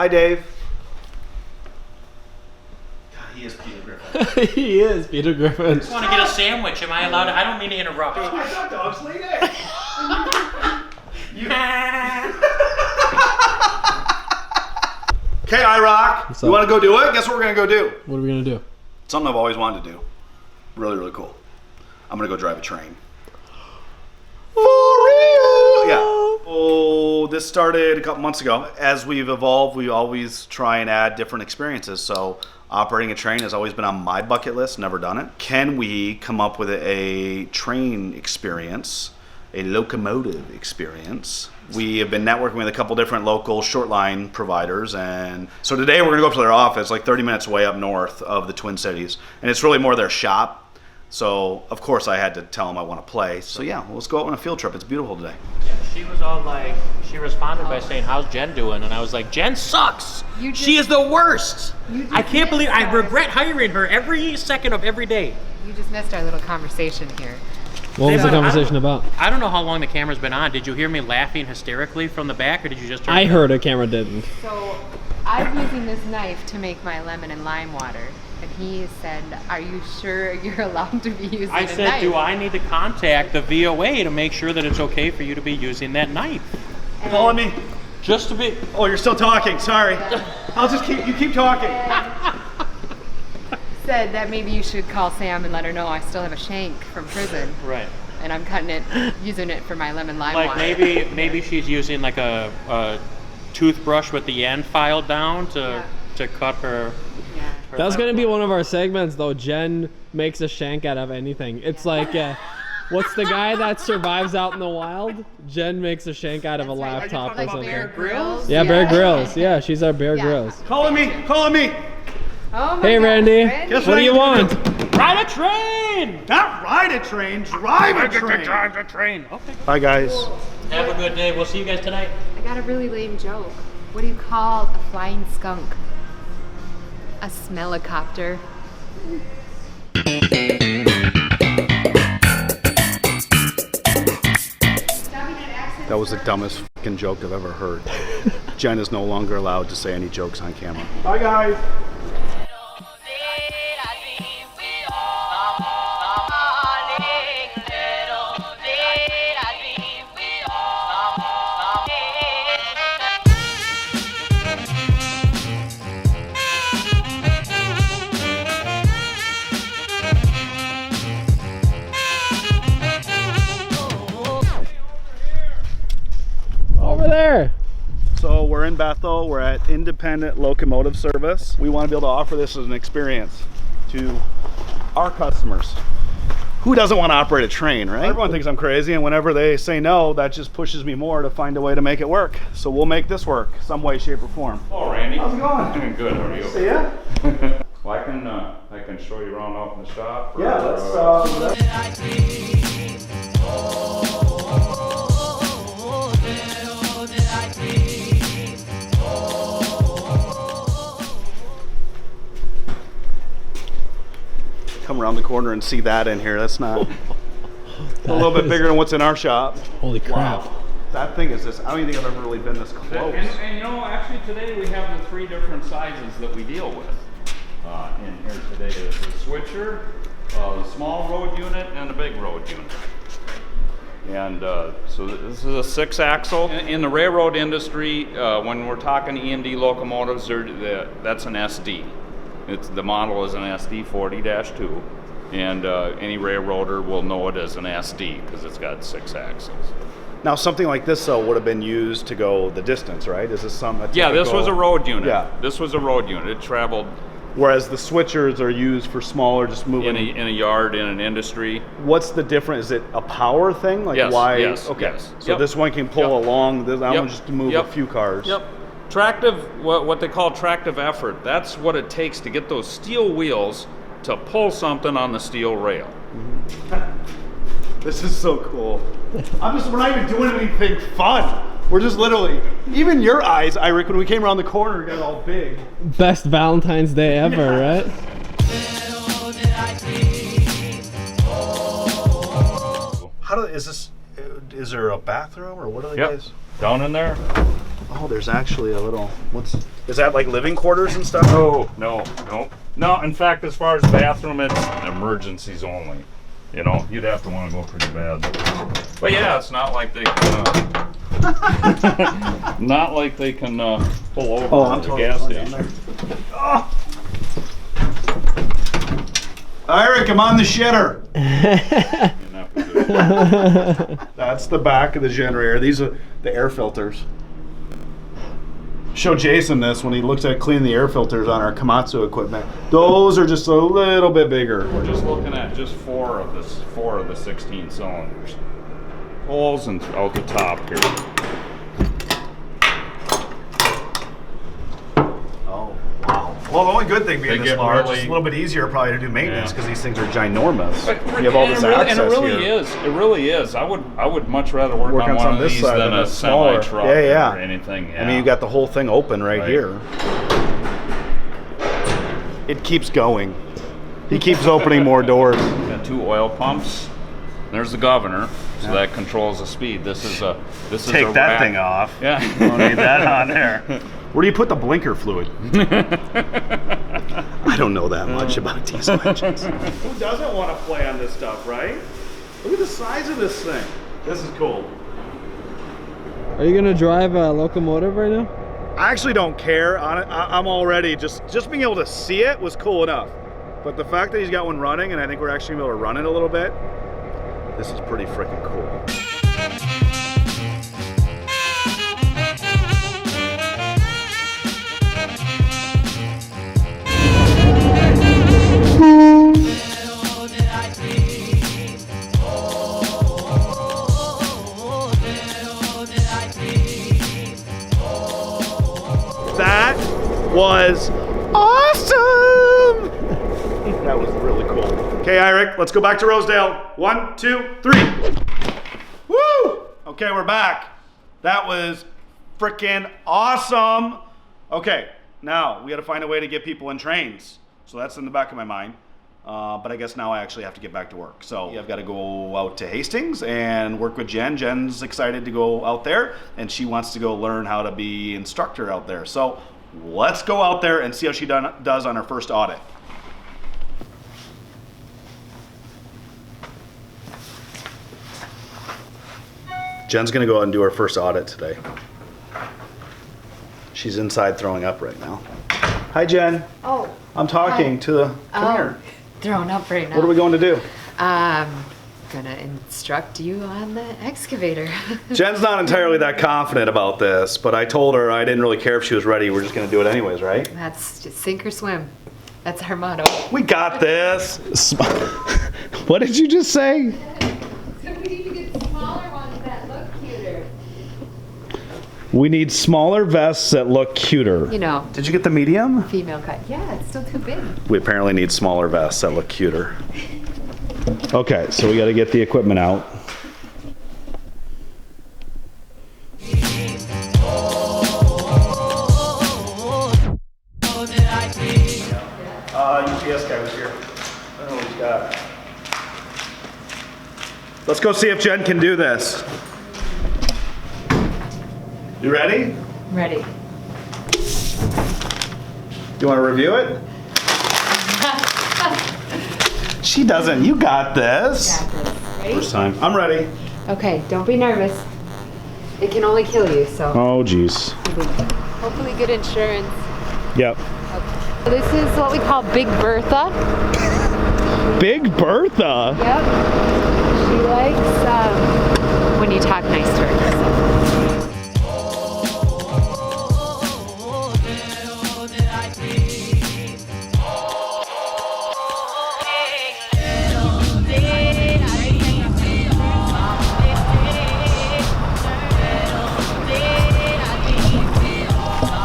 Hi, Dave. God, he is Peter Griffin. He is Peter Griffin. I just want to get a sandwich. Am I allowed? I don't mean to interrupt. I thought dogs lead Okay, iRock. You want to go do it? Guess what we're going to go do? What are we going to do? Something I've always wanted to do. Really, really cool. I'm going to go drive a train. For real? Yeah. Oh, this started a couple months ago. As we've evolved, we always try and add different experiences. So operating a train has always been on my bucket list, never done it. Can we come up with a train experience, a locomotive experience? We have been networking with a couple different local short line providers, and so today we're gonna go up to their office, like 30 minutes away up north of the Twin Cities, and it's really more their shop. So of course I had to tell them I want to play. So yeah, let's go out on a field trip. It's beautiful today. Yeah, she was all like, she responded by saying, "How's Jen doing?" And I was like, "Jen sucks. She is the worst. I can't believe I regret hiring her every second of every day." You just missed our little conversation here. What was the conversation about? I don't know how long the camera's been on. Did you hear me laughing hysterically from the back, or did you just hear I heard a camera didn't. So I'm using this knife to make my lemon and lime water. And he said, "Are you sure you're allowed to be using a knife?" I said, "Do I need to contact the VOA to make sure that it's okay for you to be using that knife?" And Calling me? Just to be... Oh, you're still talking. Sorry. I'll just keep talking. said that maybe you should call Sam and let her know I still have a shank from prison. Right. And I'm cutting it, using it for my lemon lime Like water. maybe she's using like a toothbrush with the end filed down to cut her. Yeah. That's gonna be one of our segments, though. Jen makes a shank out of anything. It's like, what's the guy that survives out in the wild? Jen makes a shank out of a laptop or Like something. Bear Grylls? Yeah, Bear Grylls. Yeah, she's our Bear Grylls. Calling me. Oh my Hey, God, Randy. Guess What do you want? Ride a train! Not ride a train, drive a train. Drive a train. Okay. Bye, guys. Have a good day. We'll see you guys tonight. I got a really lame joke. What do you call a flying skunk? A smellicopter. That was the dumbest fucking joke I've ever heard. Jen is no longer allowed to say any jokes on camera. Bye, guys. Over there. So we're in Bethel. We're at Independent Locomotive Service. We want to be able to offer this as an experience to our customers. Who doesn't want to operate a train, right? Everyone thinks I'm crazy, and whenever they say no, that just pushes me more to find a way to make it work. So we'll make this work some way, shape, or form. Hello, Randy. How's it going? Doing good. How are you? See ya. Well, I can show you around off in the shop. Or, Yeah, let's. Come around the corner and see that in here. That's not a little bit bigger than what's in our shop. Holy crap. Wow. That thing is this. I don't even think I've ever really been this close. And you know, actually today we have the 3 different sizes that we deal with in here today. There's the switcher, the small road unit, and the big road unit. And so this is a 6-axle. In the railroad industry, when we're talking E&D locomotives, that's an SD. The model is an SD 40-2, and any railroader will know it as an SD because it's got 6 axles. Now, something like this, though, would have been used to go the distance, right? Is this some? Yeah, this was a road unit. Yeah. This was a road unit. It traveled. Whereas the switchers are used for smaller, just moving. In a yard, in an industry. What's the difference? Is it a power thing? Like Yes, why? yes, Okay. yes. So Yep. this one can pull Yep. along. That Yep. one just to move Yep. a few cars. Yep. Tractive, what they call tractive effort. That's what it takes to get those steel wheels to pull something on the steel rail. This is so cool. We're not even doing anything fun. We're just literally, even your eyes, Eric, when we came around the corner, got all big. Best Valentine's Day ever, right? Is there a bathroom or what are the Yep. guys? Down in there. Oh, there's actually a little, Is that like living quarters and stuff? No, in fact, as far as bathroom, it's emergencies only. You know, you'd have to want to go pretty bad. But yeah, it's not like they can, not like they can pull over at the gas station. Eric, I'm on the shitter. That's the back of the generator. These are the air filters. Show Jason this when he looks at cleaning the air filters on our Komatsu equipment. Those are just a little bit bigger. We're just looking at just four of the 16 cylinders. Holes and out the top here. Oh, wow. Well, the only good thing being this large, it's a little bit easier probably to do maintenance because these things are ginormous. But, you have all this access and it really here. is. It really is. I would much rather work on one of these than a semi truck or anything. Yeah. I mean, you got the whole thing open right here. It keeps going. He keeps opening more doors. Got 2 oil pumps. There's the governor, so that controls the speed. This is Take a that rack. thing off. Yeah, You don't need that on there. Where do you put the blinker fluid? I don't know that much about diesel engines. Who doesn't want to play on this stuff, right? Look at the size of this thing. This is cool. Are you gonna drive a locomotive right now? I actually don't care. I'm already just being able to see it was cool enough. But the fact that he's got one running, and I think we're actually gonna be able to run it a little bit, this is pretty freaking cool. That was awesome! That was really cool. Okay, Eric, let's go back to Rosedale. 1, 2, 3. Woo! Okay, we're back. That was freaking awesome. Okay, now we got to find a way to get people in trains. So that's in the back of my mind. But I guess now I actually have to get back to work. So I've got to go out to Hastings and work with Jen. Jen's excited to go out there, and she wants to go learn how to be instructor out there. So let's go out there and see how she does on her first audit. Jen's gonna go out and do her first audit today. She's inside throwing up right now. Hi, Jen. Oh. I'm talking to the, come here. Thrown up right now. What are we going to do? Gonna instruct you on the excavator. Jen's not entirely that confident about this, but I told her I didn't really care if she was ready. We're just gonna do it anyways, right? That's just sink or swim. That's our motto. We got this. What did you just say? So we need to get smaller ones that look cuter. We need smaller vests that look cuter. You know, Did you get the medium? female cut. Yeah, it's still too big. We apparently need smaller vests that look cuter. Okay, so we got to get the equipment out. UPS guy was here. I don't know what he's got. Let's go see if Jen can do this. You ready? Ready. You want to review it? She doesn't. You got this. Ready? First time. I'm ready. Okay, don't be nervous. It can only kill you, so Oh, geez. hopefully good insurance. Yep. Okay. So this is what we call Big Bertha. Big Bertha. Yep. She likes when you talk nice to her. So.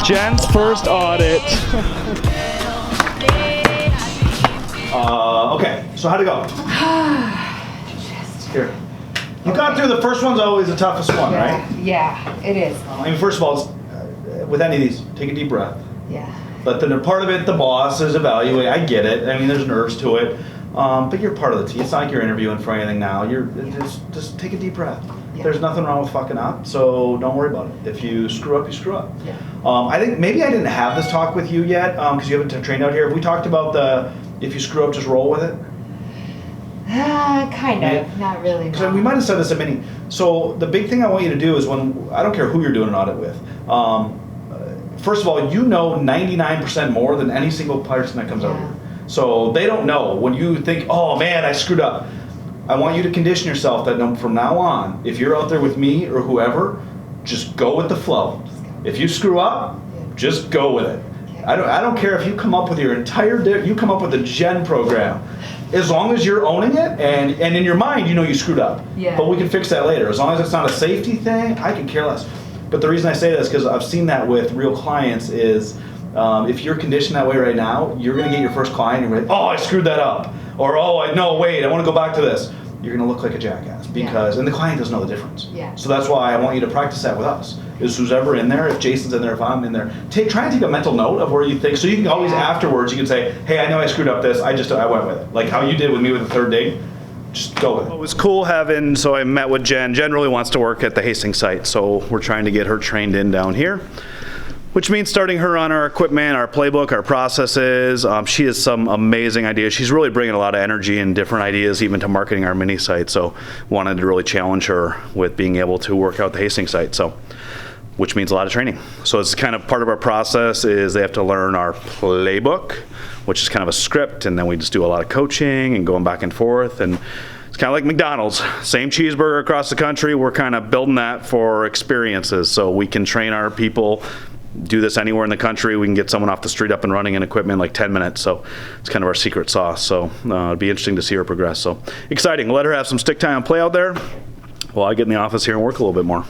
Jen's first audit. Okay, so how'd it go? Here. You got through the first one's always the toughest one, right? Yeah, it is. I mean, first of all, with any of these, take a deep breath. Yeah. But then part of it, the boss is evaluating. I get it. I mean, there's nerves to it. But you're part of the team. It's not like you're interviewing for anything now. You're just take a deep breath. Yeah. There's nothing wrong with fucking up, so don't worry about it. If you screw up, you screw up. Yeah. I think maybe I didn't have this talk with you yet because you haven't trained out here. Have we talked about the if you screw up, just roll with it? Kind of. Yeah. Not really. Because No. we might have said this at many. So the big thing I want you to do is when I don't care who you're doing an audit with. First of all, you know 99% more than any single person that comes out Yeah. here. So they don't know when you think, oh man, I screwed up. I want you to condition yourself that from now on, if you're out there with me or whoever, just go with the flow. If you screw up, just go with it. I don't care if you come up with your you come up with a Gen program. As long as you're owning it and in your mind you know you screwed up. Yeah. But we can fix that later. As long as it's not a safety thing, I can care less. But the reason I say this because I've seen that with real clients is if you're conditioned that way right now, you're going to get your first client and you're like, oh, I screwed that up. Or, oh, no, wait, I want to go back to this. You're going to look like a jackass because, and the client doesn't know the difference. Yeah. So that's why I want you to practice that with us. Is who's ever in there, if Jason's in there, if I'm in there, try and take a mental note of where you think, so you can always afterwards, you can say, hey, I know I screwed up this, I went with it. Like how you did with me with the third date. Just go with it. It was cool having, so I met with Jen. Jen really wants to work at the Hastings site, so we're trying to get her trained in down here, which means starting her on our equipment, our playbook, our processes. She has some amazing ideas. She's really bringing a lot of energy and different ideas even to marketing our mini site, so wanted to really challenge her with being able to work out the Hastings site, so which means a lot of training. So it's kind of part of our process is they have to learn our playbook, which is kind of a script, and then we just do a lot of coaching and going back and forth, and it's kind of like McDonald's. Same cheeseburger across the country. We're kind of building that for experiences so we can train our people, do this anywhere in the country. We can get someone off the street up and running in equipment in like 10 minutes. So it's kind of our secret sauce. So it'd be interesting to see her progress. So exciting. Let her have some stick time and play out there while I get in the office here and work a little bit more.